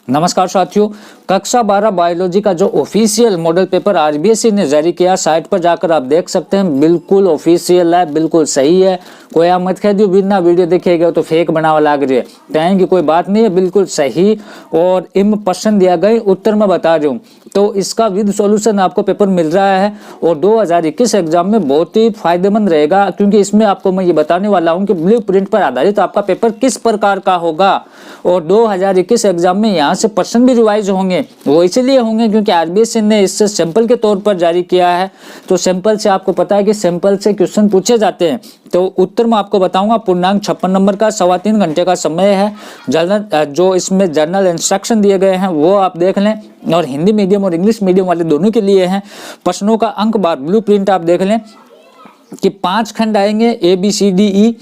नमस्कार साथियों, कक्षा 12 बायोलॉजी का जो ऑफिशियल मॉडल पेपर आरबीएसई ने जारी किया, साइट पर जाकर आप देख सकते हैं। बिल्कुल ऑफिशियल है, बिल्कुल सही है। कोई आप मत कह दियो बिना वीडियो देखे गए तो फेक बनावा लाग रही है, कहेंगे कोई बात नहीं है, बिल्कुल सही। और इम प्रश्न दिया गए, उत्तर मैं बता रही हूँ। तो इसका विद सॉल्यूशन आपको पेपर मिल रहा है और 2021 एग्जाम में बहुत ही फायदेमंद रहेगा, क्योंकि इसमें आपको मैं ये बताने वाला हूँ कि ब्लू प्रिंट पर आधारित आपका पेपर किस प्रकार का होगा। और 2021 एग्जाम में यहाँ से प्रश्न भी रिवाइज होंगे, वो इसलिए होंगे क्योंकि आरबीएसई ने इससे सैंपल के तौर पर जारी किया है। तो सैंपल से आपको पता है कि सैंपल से क्वेश्चन पूछे जाते हैं। तो उत्तर मैं आपको बताऊंगा। पूर्णांक 56 नंबर का 3.25 घंटे का समय है। जर्नल जो इसमें जर्नल इंस्ट्रक्शन दिए गए हैं वो आप देख लें, और हिंदी मीडियम और इंग्लिश मीडियम वाले दोनों के लिए हैं। प्रश्नों का अंक बार ब्लू प्रिंट आप देख लें कि 5 खंड आएंगे ABCDE,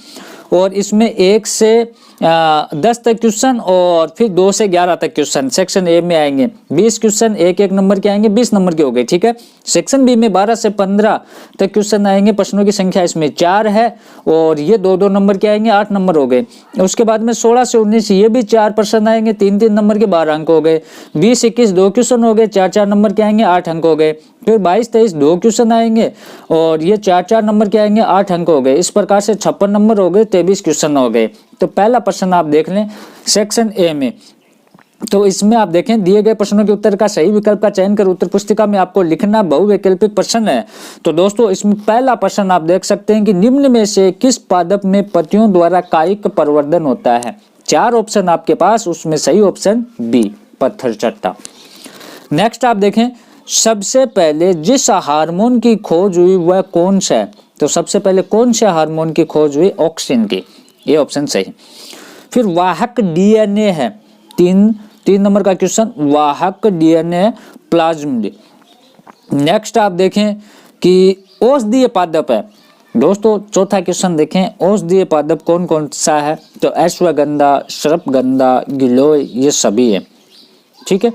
और इसमें 1 से 10 तक क्वेश्चन और फिर 2 से 11 तक क्वेश्चन सेक्शन ए में आएंगे। 20 क्वेश्चन एक नंबर के आएंगे, 20 नंबर के हो गए, ठीक है। सेक्शन बी में 12 से 15 तक क्वेश्चन आएंगे। प्रश्नों की संख्या इसमें 4 है और ये 2-2 नंबर के आएंगे, 8 नंबर हो गए। उसके बाद में 16 से 19 ये भी 4 प्रश्न आएंगे, 3-3 नंबर के 12 अंक हो गए। 20-21 2 क्वेश्चन हो गए, 4-4 नंबर के आएंगे, 8 अंक हो गए। फिर 22-23 2 क्वेश्चन आएंगे और ये 4-4 नंबर के आएंगे, 8 अंक हो गए। इस प्रकार से 56 नंबर हो गए, 23 क्वेश्चन हो गए। तो पहला प्रश्न आप देख लें सेक्शन ए में। तो इसमें आप देखें दिए गए प्रश्नों के उत्तर का सही विकल्प का चयन कर उत्तर पुस्तिका में आपको लिखना। बहुवैकल्पिक प्रश्न है। तो दोस्तों इसमें पहला प्रश्न आप देख सकते हैं कि निम्न में से किस पादप में पत्तियों द्वारा कायिक प्रवर्धन होता है। 4 ऑप्शन आपके पास, उसमें सही ऑप्शन बी पत्थर चट्टा। नेक्स्ट आप देखें सबसे पहले जिस हार्मोन की खोज हुई वह कौन सा है। तो सबसे पहले कौन से हार्मोन की खोज हुई, ऑक्सिन की, ये ऑप्शन सही। फिर वाहक डीएनए है, 3 नंबर का क्वेश्चन, वाहक डीएनए प्लाज्मिड। नेक्स्ट आप देखें कि औषधीय पादप है। दोस्तों चौथा क्वेश्चन देखें, औषधीय पादप कौन कौन सा है। तो अश्वगंधा, सर्पगंधा, गिलोय, ये सभी है, ठीक है।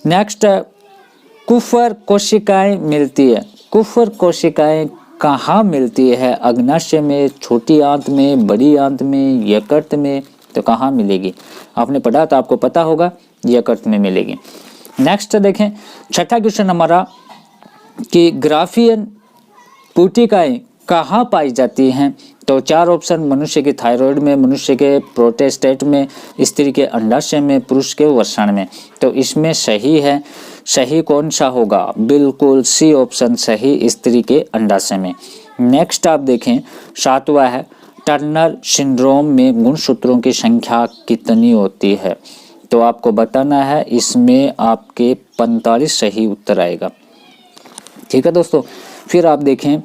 नेक्स्ट है कुफर कोशिकाएं मिलती है। कुफर कोशिकाएं कहाँ मिलती है, अग्नाशय में, छोटी आंत में, बड़ी आंत में, यकृत में। तो कहाँ मिलेगी, आपने पढ़ा तो आपको पता होगा, यकृत में मिलेगी। नेक्स्ट देखें छठा क्वेश्चन हमारा कि ग्राफियन पुटिकाएं कहाँ पाई जाती हैं। तो 4 ऑप्शन, मनुष्य की थायराइड में, मनुष्य के प्रोस्टेट में, स्त्री के अंडाशय में, पुरुष के वृषण में। तो इसमें सही है, सही कौन सा होगा, बिल्कुल सी ऑप्शन सही, स्त्री के अंडाशय में। नेक्स्ट आप देखें 7वां है टर्नर सिंड्रोम में गुणसूत्रों की संख्या कितनी होती है। तो आपको बताना है, इसमें आपके 45 सही उत्तर आएगा, ठीक है दोस्तों। फिर आप देखें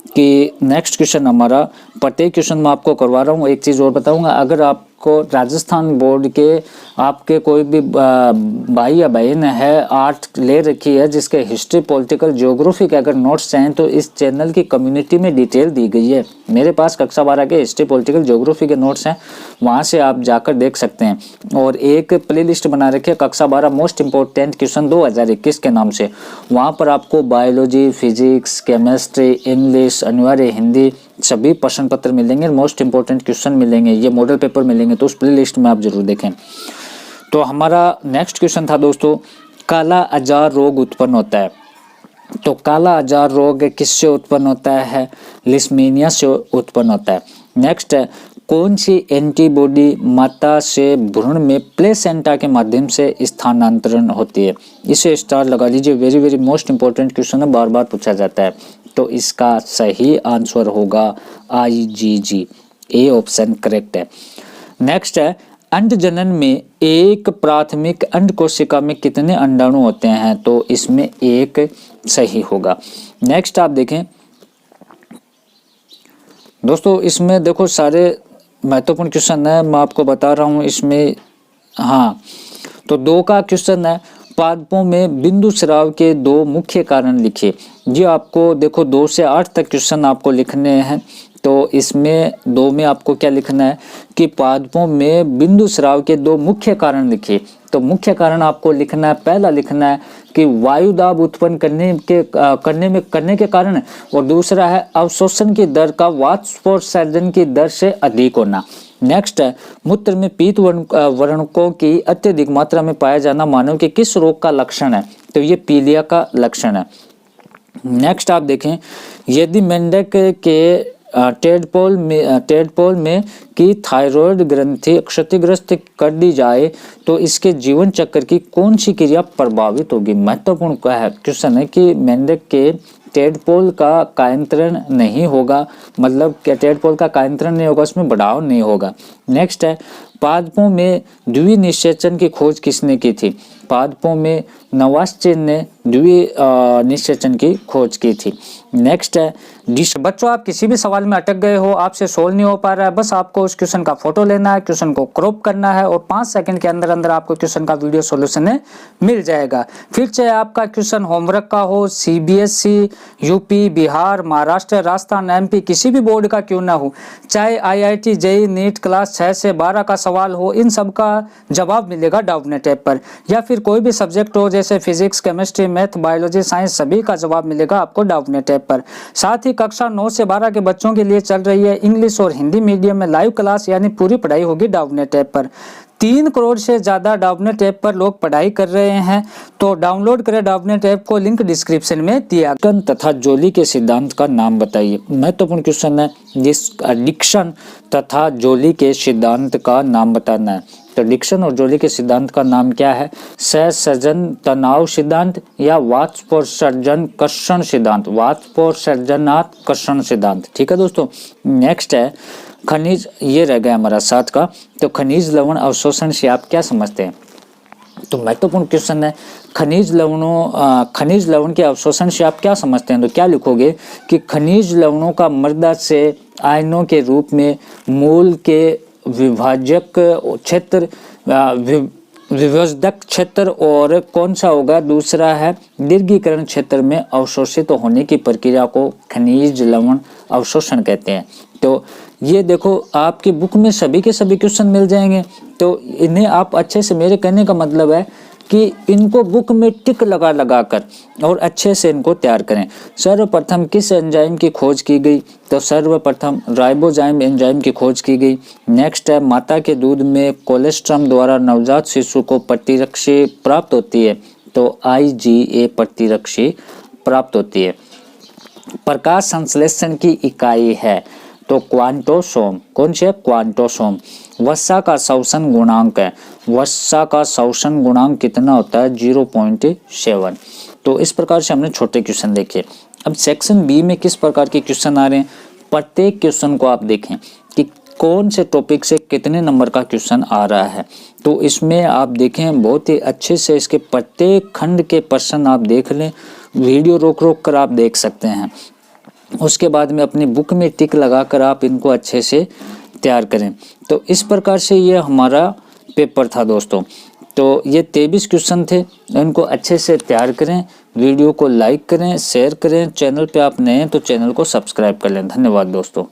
कि नेक्स्ट क्वेश्चन हमारा, प्रत्येक क्वेश्चन मैं आपको करवा रहा हूँ। एक चीज़ और बताऊंगा, अगर आपको राजस्थान बोर्ड के आपके कोई भी भाई या बहन है आर्ट ले रखी है, जिसके हिस्ट्री पॉलिटिकल ज्योग्राफी के अगर नोट्स हैं, तो इस चैनल की कम्युनिटी में डिटेल दी गई है। मेरे पास कक्षा 12 के हिस्ट्री पॉलिटिकल ज्योग्राफी के नोट्स हैं, वहाँ से आप जाकर देख सकते हैं। और एक प्ले लिस्ट बना रखी है कक्षा 12 मोस्ट इंपॉर्टेंट क्वेश्चन 2021 के नाम से। वहाँ पर आपको बायोलॉजी, फिजिक्स, केमिस्ट्री, इंग्लिश, अनिवार्य हिंदी सभी प्रश्न पत्र मिलेंगे, मोस्ट इंपॉर्टेंट क्वेश्चन मिलेंगे, ये मॉडल पेपर मिलेंगे। तो उस प्ले लिस्ट में आप जरूर देखें। तो हमारा नेक्स्ट क्वेश्चन था दोस्तों, काला अजार रोग उत्पन्न होता है। तो काला अजार रोग किससे उत्पन्न होता है, लिस्मीनिया से उत्पन्न होता है। नेक्स्ट है कौन सी एंटीबॉडी माता से भ्रूण में प्लेसेंटा के माध्यम से स्थानांतरण होती है। इसे स्टार लगा लीजिए, very very most important question है, बार बार पूछा जाता है। तो इसका सही आंसर होगा IgG, ए ऑप्शन करेक्ट है। नेक्स्ट है अंड जनन में एक प्राथमिक अंड कोशिका में कितने अंडाणु होते हैं। तो इसमें 1 सही होगा। नेक्स्ट आप देखें दोस्तों, इसमें देखो सारे महत्वपूर्ण क्वेश्चन है, मैं आपको बता रहा हूँ इसमें। हाँ, तो 2 का क्वेश्चन है पादपों में बिंदु स्राव के 2 मुख्य कारण लिखिए। ये आपको देखो 2 से 8 तक क्वेश्चन आपको लिखने हैं। तो इसमें 2 में आपको क्या लिखना है कि पादपों में बिंदु स्राव के 2 मुख्य कारण लिखिए। तो मुख्य कारण आपको लिखना है, पहला लिखना है कि वायु दाब उत्पन्न करने के कारण, और दूसरा है अवशोषण की दर का वाष्पोत्सर्जन की दर से अधिक होना। नेक्स्ट है, मूत्र में पीत वर्णकों की अत्यधिक मात्रा में पाया जाना मानव के किस रोग का लक्षण है? तो ये पीलिया का लक्षण है। नेक्स्ट आप देखें, यदि मेंढक के टेडपोल में की थायराइड ग्रंथि क्षतिग्रस्त कर दी जाए तो इसके जीवन चक्र की कौन सी क्रिया प्रभावित होगी? महत्वपूर्ण क्वेश्चन है कि मेंढक के टेडपोल का कायंत्रण नहीं होगा, मतलब क्या टेडपोल का कायंत्रण नहीं होगा, उसमें बढ़ाव नहीं होगा। नेक्स्ट है, पादपों में द्विनिषेचन की खोज किसने की थी? पादपों में नवास्चिन ने द्विनिषेचन की खोज की थी। नेक्स्ट है, बच्चों आप किसी भी सवाल में अटक गए हो, आपसे सोल्व नहीं हो पा रहा है, बस आपको उस क्वेश्चन का फोटो लेना है, क्वेश्चन को क्रॉप करना है और 5 सेकंड के अंदर अंदर आपको क्वेश्चन का वीडियो सॉल्यूशन मिल जाएगा। फिर चाहे आपका क्वेश्चन होमवर्क का हो, CBSE, UP, Bihar, Maharashtra, Rajasthan, MP, किसी भी बोर्ड का क्यों ना हो, चाहे आईआईटी, जेईई, नीट क्लास 6 से 12 का सवाल हो, इन सब का जवाब मिलेगा डाउटनेट ऐप पर। या फिर कोई भी सब्जेक्ट हो जैसे physics, chemistry, math, biology, science, सभी का जवाब मिलेगा आपको डाउटनेट ऐप पर। साथ ही कक्षा 9 से 12 के बच्चों के लिए चल रही है इंग्लिश और हिंदी मीडियम में लाइव क्लास, यानी पूरी पढ़ाई होगी डाउटनेट ऐप पर। 3 करोड़ से ज्यादा डाउटनेट ऐप पर लोग पढ़ाई कर रहे हैं, तो डाउनलोड करें डाउटनेट ऐप को, लिंक डिस्क्रिप्शन में दिया। डिक्शन तथा जोली के सिद्धांत का नाम बताइए। महत्वपूर्ण क्वेश्चन है, डिक्शन तथा जोली के सिद्धांत का नाम बताना है। तो डिक्शन और जोली के सिद्धांत का नाम क्या है? सहसंजन तनाव सिद्धांत या वाष्पोत्सर्जन कर्षण सिद्धांत, वाष्पोत्सर्जनात् कर्षण सिद्धांत। ठीक है दोस्तों। नेक्स्ट है खनिज, ये रह गया हमारा 7 का। तो खनिज लवण अवशोषण से आप क्या समझते हैं? तो महत्वपूर्ण क्वेश्चन है, खनिज लवण के अवशोषण से आप क्या समझते हैं? तो क्या लिखोगे कि खनिज लवणों का मृदा से आयनों के रूप में मूल के विभाजक क्षेत्र, विभेदक क्षेत्र और कौन सा होगा? दूसरा है दीर्घीकरण क्षेत्र में अवशोषित होने की प्रक्रिया को खनिज लवण अवशोषण कहते हैं। तो ये देखो आपकी बुक में सभी के सभी क्वेश्चन मिल जाएंगे, तो इन्हें आप अच्छे से, मेरे कहने का मतलब है कि इनको बुक में टिक लगा कर और अच्छे से इनको तैयार करें। सर्वप्रथम किस एंजाइम की खोज की गई? तो सर्वप्रथम राइबोजाइम एंजाइम की खोज की गई। नेक्स्ट है, माता के दूध में कोलेस्ट्रम द्वारा नवजात शिशु को प्रतिरक्षी प्राप्त होती है। तो IgA प्रतिरक्षी प्राप्त होती है। प्रकाश संश्लेषण की इकाई है तो क्वांटोसोम। कौन सी है? क्वांटोसोम। वसा का शोषण गुणांक है, वसा का शोषण गुणांक कितना होता है? 0.7। तो इस प्रकार से हमने छोटे क्वेश्चन देखे। अब सेक्शन बी में किस प्रकार के क्वेश्चन आ रहे हैं, प्रत्येक क्वेश्चन को आप देखें कि कौन से टॉपिक से कितने नंबर का क्वेश्चन आ रहा है। तो इसमें आप देखें बहुत ही अच्छे से इसके प्रत्येक खंड के प्रश्न आप देख लें, वीडियो रोक कर आप देख सकते हैं। उसके बाद में अपनी बुक में टिक लगाकर आप इनको अच्छे से तैयार करें। तो इस प्रकार से ये हमारा पेपर था दोस्तों। तो ये 23 क्वेश्चन थे, इनको अच्छे से तैयार करें, वीडियो को लाइक करें, शेयर करें, चैनल पे आप नए हैं तो चैनल को सब्सक्राइब कर लें। धन्यवाद दोस्तों।